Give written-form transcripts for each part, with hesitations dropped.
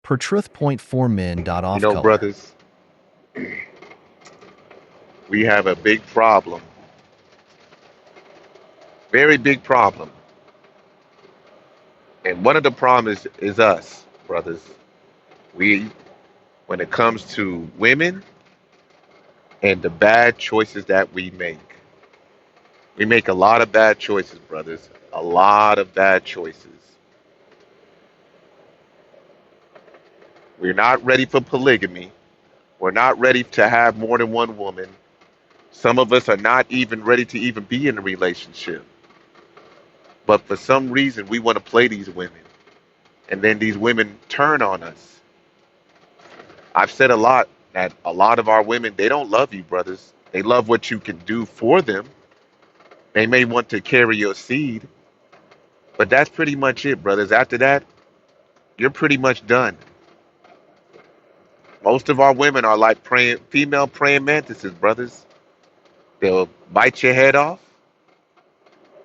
per truth.4min. You Off know, color. brothers, we have a big problem, very big problem. And one of the problems is us, brothers. We, when it comes to women and the bad choices that we make a lot of bad choices, brothers. A lot of bad choices. We're not ready for polygamy. We're not ready to have more than one woman. Some of us are not even ready to even be in a relationship. But for some reason, we want to play these women. And then these women turn on us. I've said a lot that a lot of our women, they don't love you, brothers. They love what you can do for them. They may want to carry your seed, but that's pretty much it, brothers. After that, you're pretty much done. Most of our women are like female praying mantises, brothers. They'll bite your head off,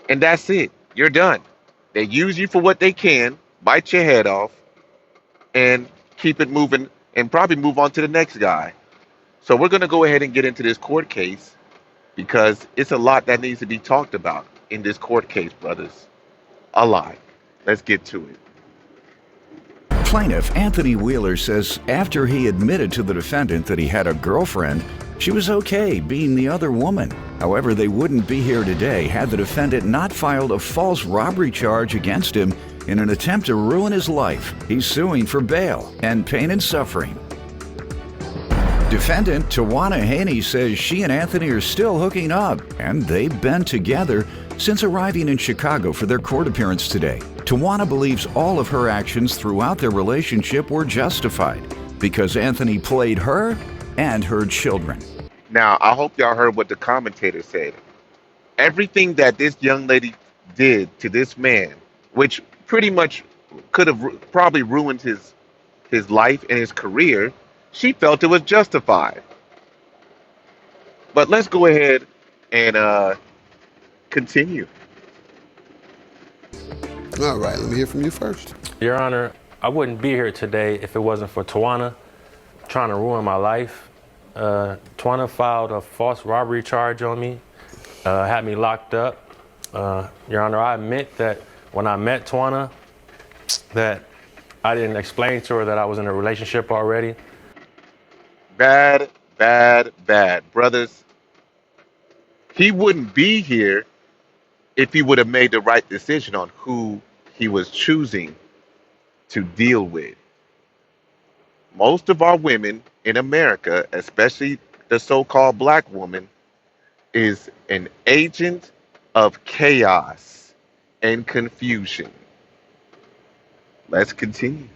and that's it. You're done. They use you for what they can, bite your head off, and keep it moving, and probably move on to the next guy. So we're going to go ahead and get into this court case because it's a lot that needs to be talked about in this court case, brothers. A lot. Let's get to it. Plaintiff Anthony Wheeler says after he admitted to the defendant that he had a girlfriend, she was okay being the other woman. However, they wouldn't be here today had the defendant not filed a false robbery charge against him in an attempt to ruin his life. He's suing for bail and pain and suffering. Defendant Tawana Haney says she and Anthony are still hooking up, and they've been together since arriving in Chicago for their court appearance today. Tawana believes all of her actions throughout their relationship were justified because Anthony played her and her children. Now, I hope y'all heard what the commentator said. Everything that this young lady did to this man, which pretty much could have probably ruined his life and his career, she felt it was justified. But let's go ahead and continue. All right, let me hear from you first. Your Honor, I wouldn't be here today if it wasn't for Tawana trying to ruin my life. Tawana filed a false robbery charge on me, had me locked up. Your Honor, I admit that when I met Tawana, that I didn't explain to her that I was in a relationship already. Bad, bad, bad. Brothers, he wouldn't be here if he would have made the right decision on who he was choosing to deal with. Most of our women in America, especially the so-called black woman, is an agent of chaos and confusion. Let's continue.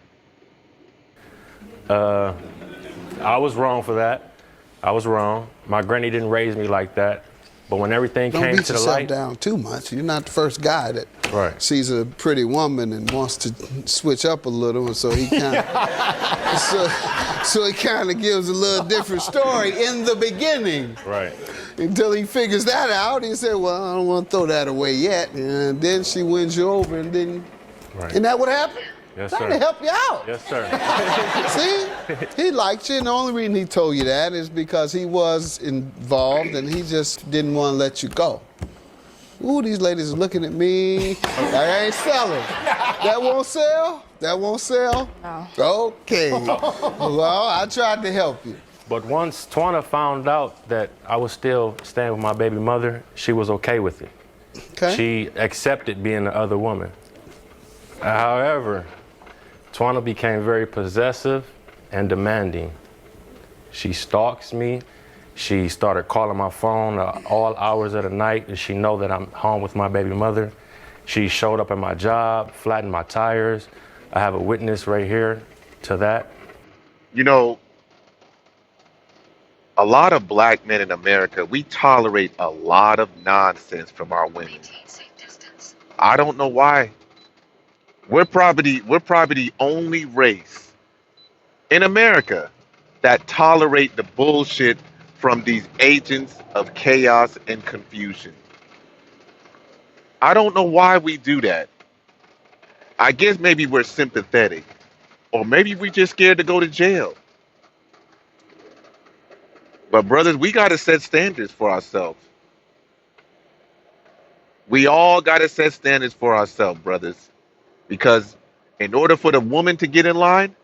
I was wrong for that. I was wrong. My granny didn't raise me like that. But when everything Don't came beat to the yourself light, down too much. You're not the first guy that Right. sees a pretty woman and wants to switch up a little, and so he kind of so he kind of gives a little different story in the beginning. right. Until he figures that out, he said, "Well, I don't want to throw that away yet." And then she wins you over, and then Right. isn't that what happened? Yes, Trying sir. to help you out. Yes, sir. See, he liked you, and the only reason he told you that is because he was involved, and he just didn't want to let you go. Ooh, these ladies are looking at me. I ain't selling. That won't sell? That won't sell? No. Okay. Well, I tried to help you. But once Tawana found out that I was still staying with my baby mother, she was okay with it. Okay. She accepted being the other woman. However, Tawana became very possessive and demanding. She stalks me. She started calling my phone all hours of the night, and she know that I'm home with my baby mother. She showed up at my job, flattened my tires. I have a witness right here to that. You know, a lot of black men in America, we tolerate a lot of nonsense from our women. I don't know why. We're probably the only race in America that tolerate the bullshit from these agents of chaos and confusion. I don't know why we do that. I guess maybe we're sympathetic, Or maybe we just scared to go to jail. But brothers, we got to set standards for ourselves. We all got to set standards for ourselves, brothers. Because in order for the woman to get in line,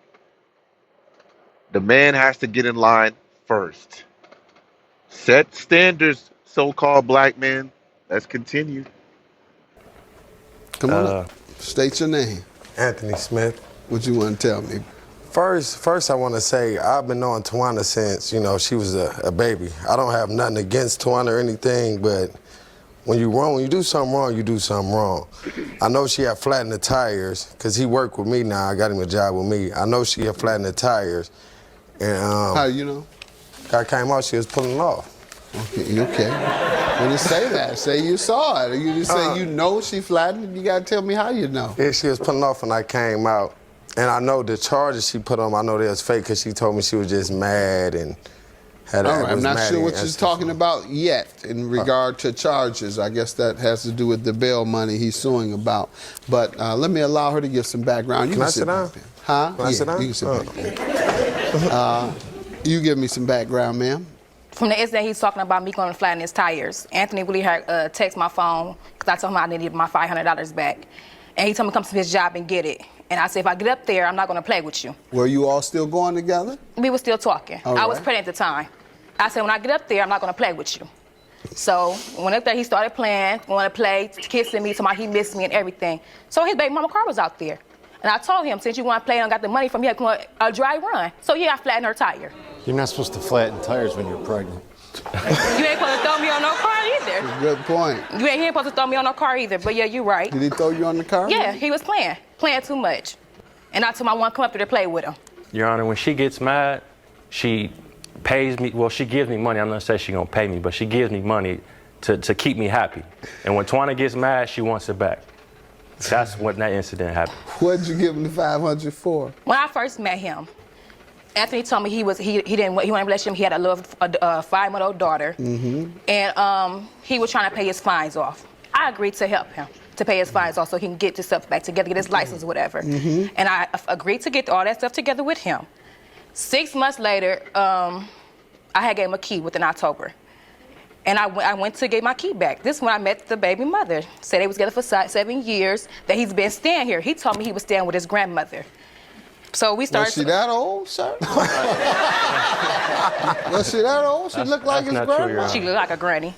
the man has to get in line first. Set standards, so-called black men. Let's continue. Come on up. State your name. Anthony Smith. What you want to tell me? First, I want to say I've been knowing Tawana since, she was a baby. I don't have nothing against Tawana or anything, but when you do something wrong, you do something wrong. I know she had flattened the tires, because he worked with me now. I got him a job with me. I know she had flattened the tires. And how do you know? I came out, she was pulling off. Okay. When you say that, say you saw it. You just say you know she flattened. You gotta tell me how you know. Yeah, she was pulling off when I came out, and I know the charges she put on. I know they was fake because she told me she was just mad and had. All right, I'm not sure what she's talking about yet in regard to charges. I guess that has to do with the bail money he's suing about. But let me allow her to give some background. You can sit down? Huh? Can I sit down? You can sit down. You give me some background, ma'am. From the incident, he's talking about me going to flatten his tires. Anthony really had text my phone because I told him I needed my $500 back. And he told me to come to his job and get it. And I said, if I get up there, I'm not going to play with you. Were you all still going together? We were still talking. All I was right. pregnant at the time. I said, when I get up there, I'm not going to play with you. So when up there, he started playing, going to play, kissing me, talking about he missed me and everything. So his baby mama car was out there. And I told him, since you want to play and got the money from me, a dry run. So yeah, I flattened her tire. You're not supposed to flatten tires when you're pregnant. You ain't supposed to throw me on no car either. Good point. He ain't supposed to throw me on no car either, but yeah, you're right. Did he throw you on the car? Yeah, he was playing too much. And I told him I want to come up there to play with him. Your Honor, when she gets mad, she pays me, well, she gives me money. I'm not saying she's going to pay me, but she gives me money to keep me happy. And when Tawana gets mad, she wants it back. That's when that incident happened. What did you give him the $500 for? When I first met him, Anthony told me he wanted a relationship. He had a 5-month-old daughter, and he was trying to pay his fines off. I agreed to help him to pay his fines off so he can get his stuff back together, get his license or whatever. And I agreed to get all that stuff together with him. 6 months later, I had gave him a key within October. And I went to get my key back. This is when I met the baby mother. Said they was together for 7 years, that he's been staying here. He told me he was staying with his grandmother. So we started. Was she that old, sir? Was she that old? She looked like his grandma. She looked like a granny.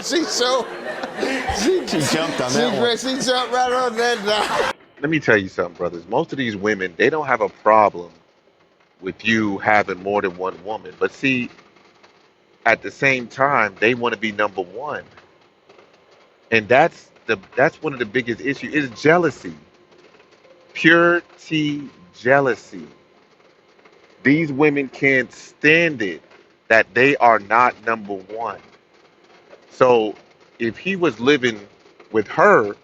She jumped on that one. She jumped right on that. Let me tell you something, brothers. Most of these women, they don't have a problem with you having more than one woman. But see, at the same time, they want to be number one. And that's one of the biggest issues is jealousy. Pure T jealousy. These women can't stand it that they are not number one. So if he was living with her,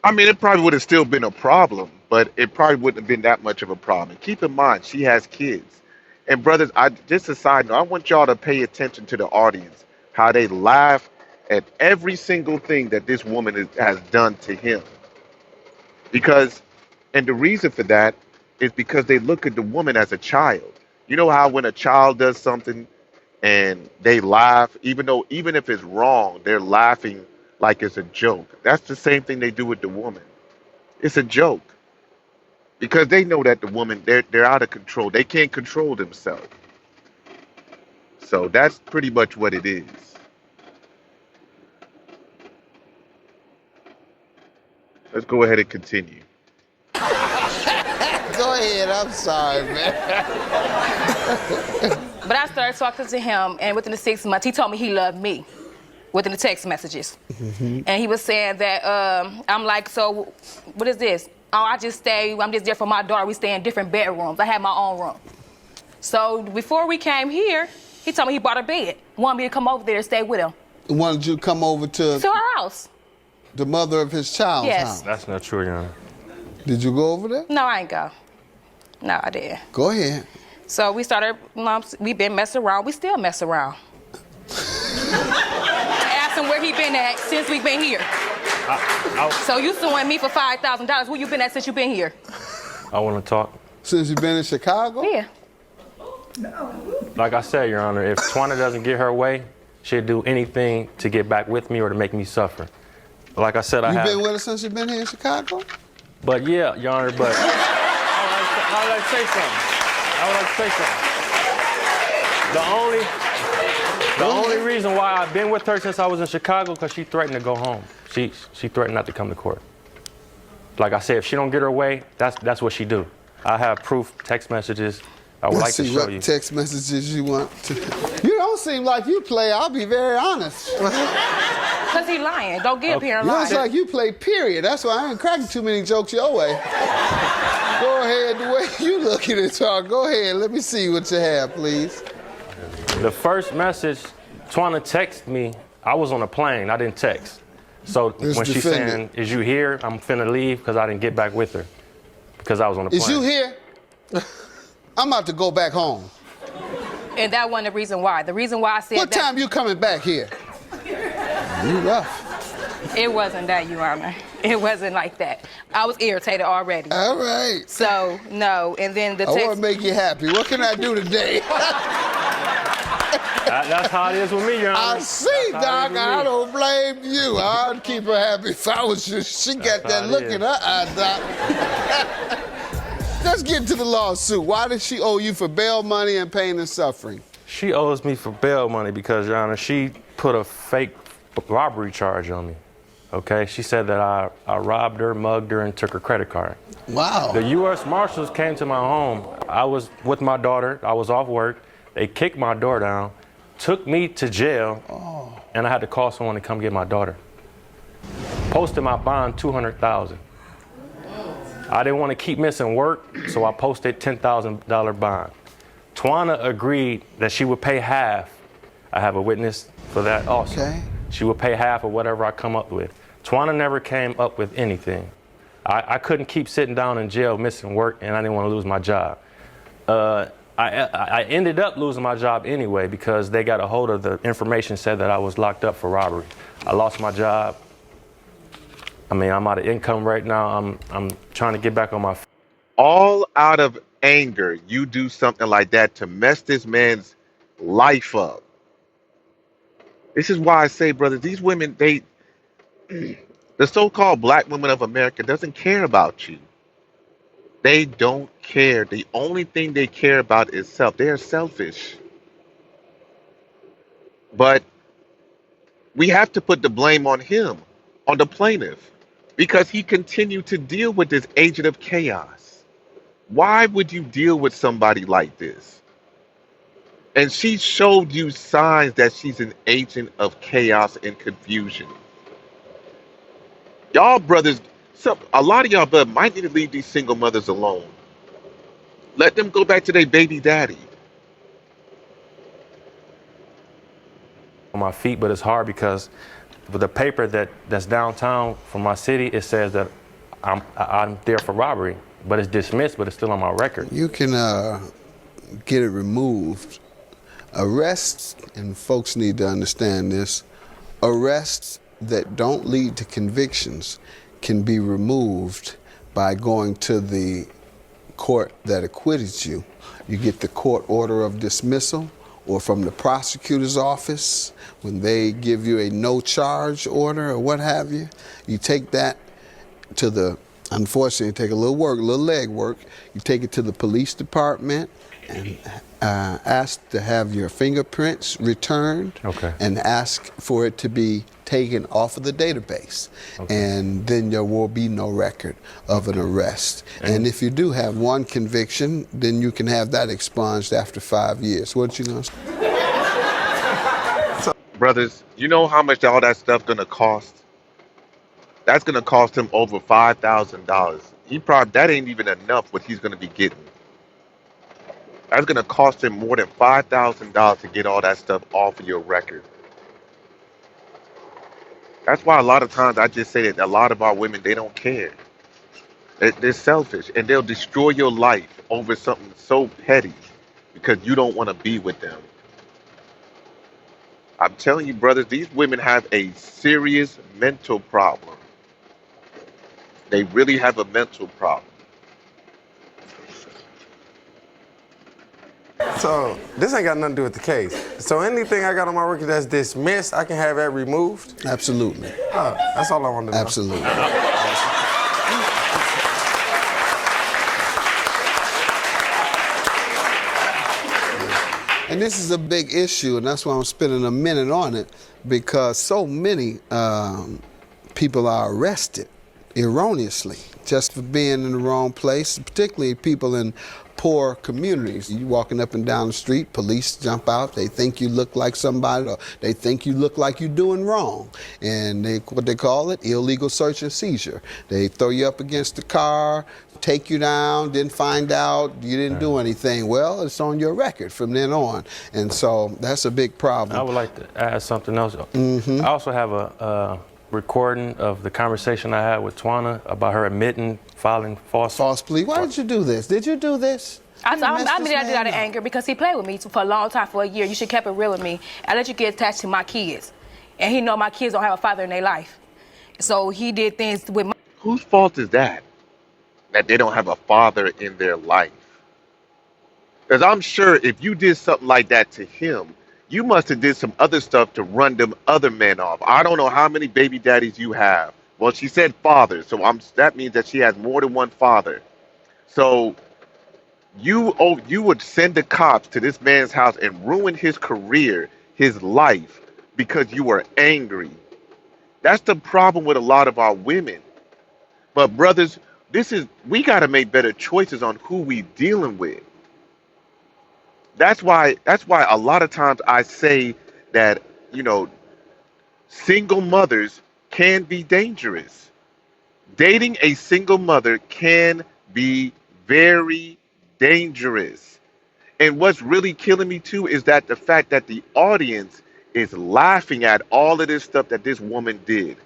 I mean, it probably would have still been a problem, but it probably wouldn't have been that much of a problem. And keep in mind, she has kids. And brothers, just a side note, I want y'all to pay attention to the audience, how they laugh at every single thing that this woman has done to him. And the reason for that is because they look at the woman as a child. You know how when a child does something and they laugh, even if it's wrong, they're laughing like it's a joke. That's the same thing they do with the woman. It's a joke. Because they know that the woman, they're out of control. They can't control themselves. So that's pretty much what it is. Let's go ahead and continue. Go ahead, I'm sorry, man. But I started talking to him, and within the 6 months, he told me he loved me within the text messages. And he was saying that, I'm like, so what is this? Oh, I'm just there for my daughter. We stay in different bedrooms. I have my own room. So before we came here, he told me he bought a bed. Wanted me to come over there and stay with him. Wanted you to come over to our house. The mother of his child's house? That's not true, Your Honor. Did you go over there? No, I ain't go. No, I didn't. Go ahead. So we started, we been messing around. We still mess around. Ask him where he been at since we been here. So you suing me for $5,000. Where you been at since you been here? I want to talk. Since you've been in Chicago? Yeah. Like I said, Your Honor, if Twana doesn't get her way, she'll do anything to get back with me or to make me suffer. Like I said, You've been with her since you've been here in Chicago? But yeah, Your Honor, but I would like to say something. The only reason why I've been with her since I was in Chicago, because she threatened to go home. She threatened not to come to court. Like I said, if she don't get her way, that's what she do. I have proof, text messages. I would like to show what you. Text messages you want to. You don't seem like you play. I'll be very honest. Cause he lying. Don't get up here and You lie. looks like you play. Period. That's why I ain't cracking too many jokes your way. Go ahead, the way you look at it, talk. Go ahead. Let me see what you have, please. The first message, Twana texted me. I was on a plane. I didn't text. So when she's saying, "Is you here?" I'm finna leave because I didn't get back with her because I was on a plane. Is you here? I'm about to go back home. And that wasn't the reason why. The reason why I said what time you coming back here? You rough. It wasn't that, Your Honor. It wasn't like that. I was irritated already. All right. So, no. And then the text... I want to make you happy. What can I do today? That's how it is with me, Your Honor. I see, Doc. I don't blame you. I'd keep her happy if I was you. She got that look in her eye, Doc. Let's get to the lawsuit. Why did she owe you for bail money and pain and suffering? She owes me for bail money because, Your Honor, she put a fake robbery charge on me. Okay? She said that I robbed her, mugged her, and took her credit card. Wow. The U.S. Marshals came to my home. I was with my daughter. I was off work. They kicked my door down, took me to jail, and I had to call someone to come get my daughter. Posted my bond $200,000. I didn't want to keep missing work, so I posted $10,000 bond. Twana agreed that she would pay half. I have a witness for that also. Okay. She would pay half of whatever I come up with. Twana never came up with anything. I couldn't keep sitting down in jail missing work, and I didn't want to lose my job. I ended up losing my job anyway because they got a hold of the information said that I was locked up for robbery. I lost my job. I mean, I'm out of income right now. I'm trying to get back on my feet. All out of anger, you do something like that to mess this man's life up. This is why I say, brothers, these women, the so-called black women of America doesn't care about you. They don't care. The only thing they care about is self. They are selfish. But we have to put the blame on him, on the plaintiff, because he continued to deal with this agent of chaos. Why would you deal with somebody like this? And she showed you signs that she's an agent of chaos and confusion. Y'all brothers, a lot of y'all brothers might need to leave these single mothers alone. Let them go back to their baby daddy. On my feet, but it's hard because with the paper that's downtown from my city, it says that I'm there for robbery, but it's dismissed, but it's still on my record. You can get it removed. Arrests, and folks need to understand this, arrests that don't lead to convictions can be removed by going to the court that acquitted you. You get the court order of dismissal, or from the prosecutor's office when they give you a no charge order or what have you. You take that to the, unfortunately, take a little work, a little leg work. You take it to the police department and ask to have your fingerprints returned, and ask for it to be taken off of the database. And then there will be no record of an arrest. And if you do have one conviction, then you can have that expunged after 5 years. What you gonna say? Brothers, you know how much all that stuff gonna cost? That's gonna cost him over $5,000. That ain't even enough what he's gonna be getting. That's gonna cost him more than $5,000 to get all that stuff off of your record. That's why a lot of times I just say that a lot of our women, they don't care. They're selfish, and they'll destroy your life over something so petty because you don't want to be with them. I'm telling you, brothers, these women have a serious mental problem. They really have a mental problem. So this ain't got nothing to do with the case. So anything I got on my record that's dismissed, I can have that removed? Absolutely. That's all I wanted to know. Absolutely. And this is a big issue, and that's why I'm spending a minute on it, because so many people are arrested erroneously just for being in the wrong place, particularly people in poor communities. You walking up and down the street, police jump out, they think you look like somebody, or they think you look like you're doing wrong. And what they call it, illegal search and seizure. They throw you up against the car, take you down, then find out you didn't do anything. Well, it's on your record from then on. And so that's a big problem. I would like to add something else. I also have a recording of the conversation I had with Twana about her admitting filing false plea. Why did you do this? Did you do this? I did that out of anger because he played with me for a long time, for a year. You should kept it real with me. I let you get attached to my kids. And he know my kids don't have a father in their life. So he did things with my... Whose fault is that? That they don't have a father in their life? Because I'm sure if you did something like that to him, you must have did some other stuff to run them other men off. I don't know how many baby daddies you have. Well, she said father, so that means that she has more than one father. So you would send the cops to this man's house and ruin his career, his life, because you were angry. That's the problem with a lot of our women. But brothers, we got to make better choices on who we dealing with. That's why a lot of times I say that, single mothers can be dangerous. Dating a single mother can be very dangerous. And what's really killing me too is that the fact that the audience is laughing at all of this stuff that this woman did.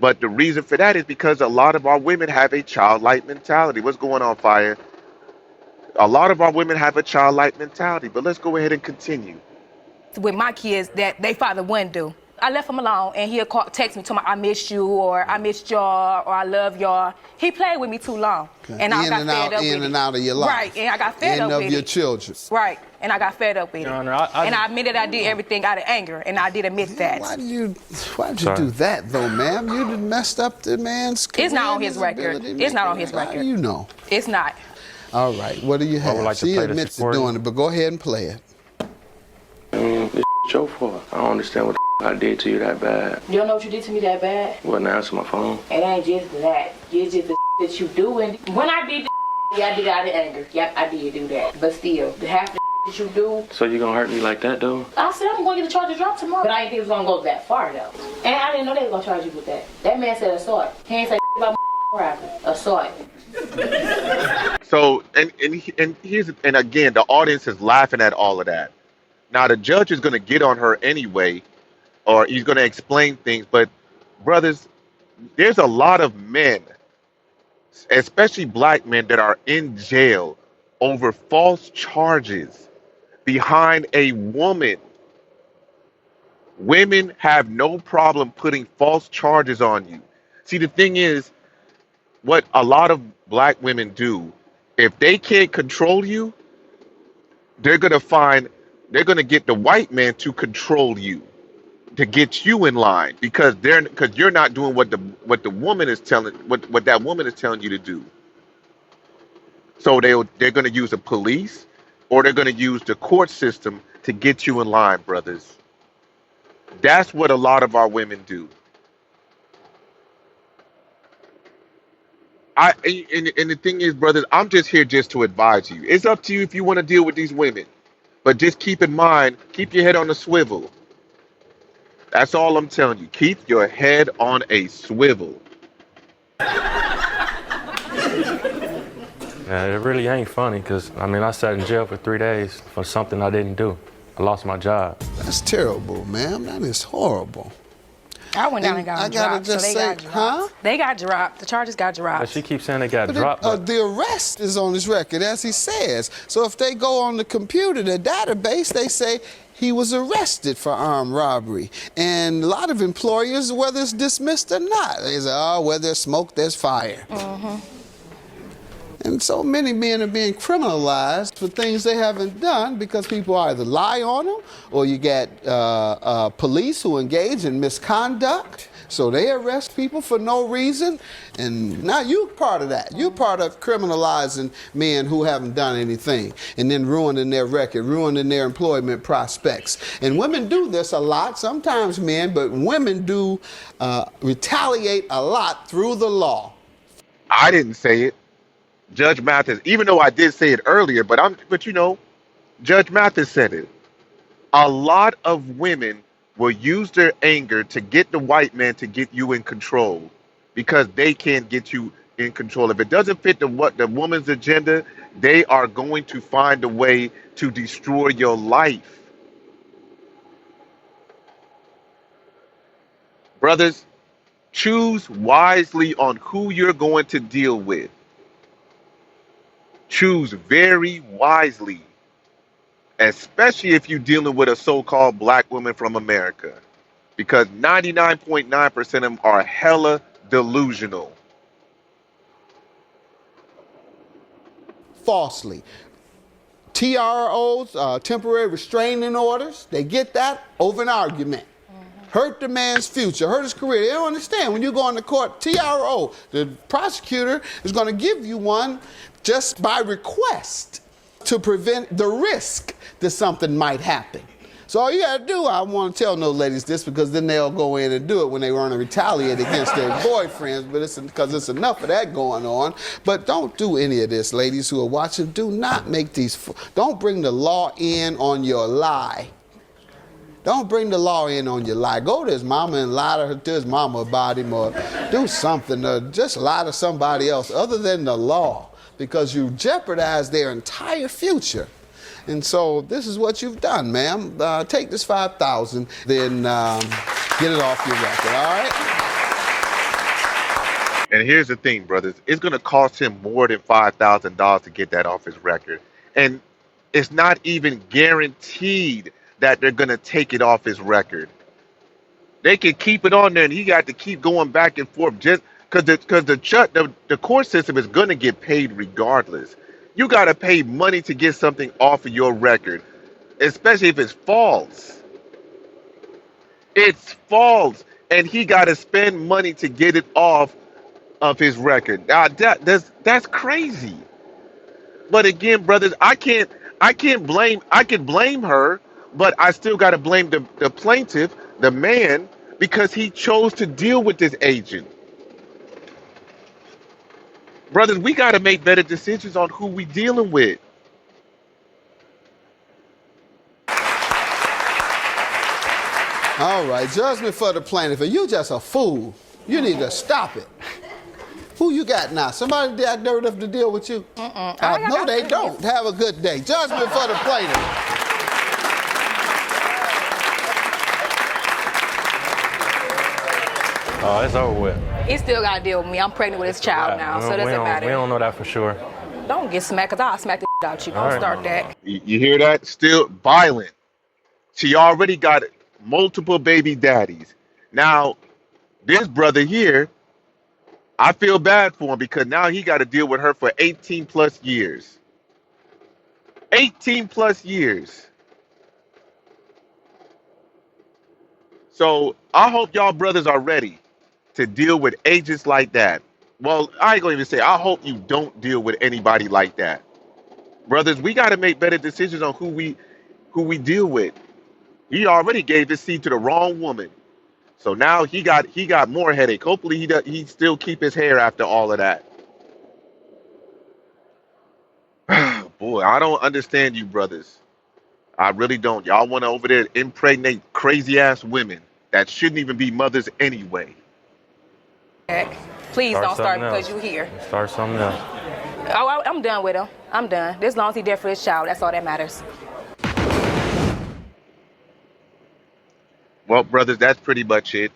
But the reason for that is because a lot of our women have a childlike mentality. What's going on, Fire? A lot of our women have a childlike mentality, but let's go ahead and continue. With my kids that they father wouldn't do. I left him alone, and he'll text me, tell me I miss you, or I missed y'all, or I love y'all. He played with me too long, and I got fed up with it. In and out of your life. Right, and I got fed up with it. End of your children. Right, and I got fed up with it. Your Honor, and I admitted I did everything out of anger, and I did admit that. Why did you do that, though, ma'am? You done messed up the man's career. It's not on his record. It's not on his record. How do you know? It's not. All right, what do you have? Like she admits to doing it, but go ahead and play it. It's your fault. I don't understand what I did to you that bad. You don't know what you did to me that bad? Wasn't answer my phone. It ain't just that. It's just the that you doing. When I did yeah, I did it out of anger. Yep, I did do that. But still, the half the that you do. So you gonna hurt me like that, though? I said I'm gonna get the charges dropped tomorrow. But I didn't think it was gonna go that far, though. And I didn't know they was gonna charge you with that. That man said assault. He ain't say about robbery. Assault. So and again, the audience is laughing at all of that. Now the judge is going to get on her anyway, or he's going to explain things. But brothers, there's a lot of men, especially black men, that are in jail over false charges behind a woman. Women have no problem putting false charges on you. See, the thing is, what a lot of black women do, if they can't control you, they're going to get the white man to control you, to get you in line, because you're not doing what the woman is telling, what that woman is telling you to do. So they're going to use the police, or they're going to use the court system to get you in line, brothers. That's what a lot of our women do. And the thing is, brothers, I'm just here just to advise you. It's up to you if you want to deal with these women. But just keep in mind, keep your head on a swivel. That's all I'm telling you. Keep your head on a swivel. Yeah, it really ain't funny, because, I sat in jail for 3 days for something I didn't do. I lost my job. That's terrible, ma'am. That is horrible. I went down and got dropped, so they got dropped. They got dropped. The charges got dropped. But she keeps saying they got dropped. The arrest is on his record, as he says. So if they go on the computer, the database, they say he was arrested for armed robbery. And a lot of employers, whether it's dismissed or not, they say, oh, where there's smoke, there's fire. And so many men are being criminalized for things they haven't done because people either lie on them or you get police who engage in misconduct. So they arrest people for no reason. And now you're part of that. You're part of criminalizing men who haven't done anything and then ruining their record, ruining their employment prospects. And women do this a lot, sometimes men, but women do retaliate a lot through the law. I didn't say it. Judge Mathis, even though I did say it earlier, but you know, Judge Mathis said it. A lot of women will use their anger to get the white man to get you in control because they can't get you in control. If it doesn't fit the woman's agenda, they are going to find a way to destroy your life. Brothers, choose wisely on who you're going to deal with. Choose very wisely, especially if you're dealing with a so-called black woman from America, because 99.9% of them are hella delusional. Falsely. TROs, temporary restraining orders, they get that over an argument. Hurt the man's future, hurt his career. They don't understand. When you go into court, TRO, the prosecutor is going to give you one just by request to prevent the risk that something might happen. So all you got to do, I want to tell no ladies this because then they'll go in and do it when they want to retaliate against their boyfriends, but it's because it's enough of that going on. But don't do any of this, ladies who are watching. Do not make these, don't bring the law in on your lie. Don't bring the law in on your lie. Go to his mama and lie to his mama about him or do something, or just lie to somebody else other than the law, because you jeopardize their entire future. And so this is what you've done, ma'am. Take this $5,000, then get it off your record, all right? And here's the thing, brothers. It's going to cost him more than $5,000 to get that off his record. And it's not even guaranteed that they're going to take it off his record. They can keep it on there, and he got to keep going back and forth just because the court system is going to get paid regardless. You got to pay money to get something off of your record, especially if it's false. It's false, and he got to spend money to get it off of his record. Now that's crazy. But again, brothers, I can blame her, but I still got to blame the plaintiff, the man, because he chose to deal with this agent. Brothers, we got to make better decisions on who we dealing with. All right, judgment for the plaintiff. You just a fool. You need to stop it. Who you got now? Somebody that dirty enough to deal with you? No, they don't. Have a good day. Judgment for the plaintiff. Oh, it's over with. He still got to deal with me. I'm pregnant with his child now, so it doesn't matter. We don't know that for sure. Don't get smacked, because I'll smack the out you. Don't start that. You hear that? Still violent. She already got multiple baby daddies. Now, this brother here, I feel bad for him because now he got to deal with her for 18 plus years. 18 plus years. So I hope y'all brothers are ready to deal with agents like that. Well, I ain't gonna even say, I hope you don't deal with anybody like that. Brothers, we got to make better decisions on who we deal with. He already gave his seed to the wrong woman. So now he got more headache. Hopefully he still keep his hair after all of that. Boy, I don't understand you brothers. I really don't. Y'all want to over there impregnate crazy ass women that shouldn't even be mothers anyway. Please don't start because you're here. Start something else. Oh, I'm done with him. I'm done. As long as he's there for his child, that's all that matters. Well, brothers, that's pretty much it.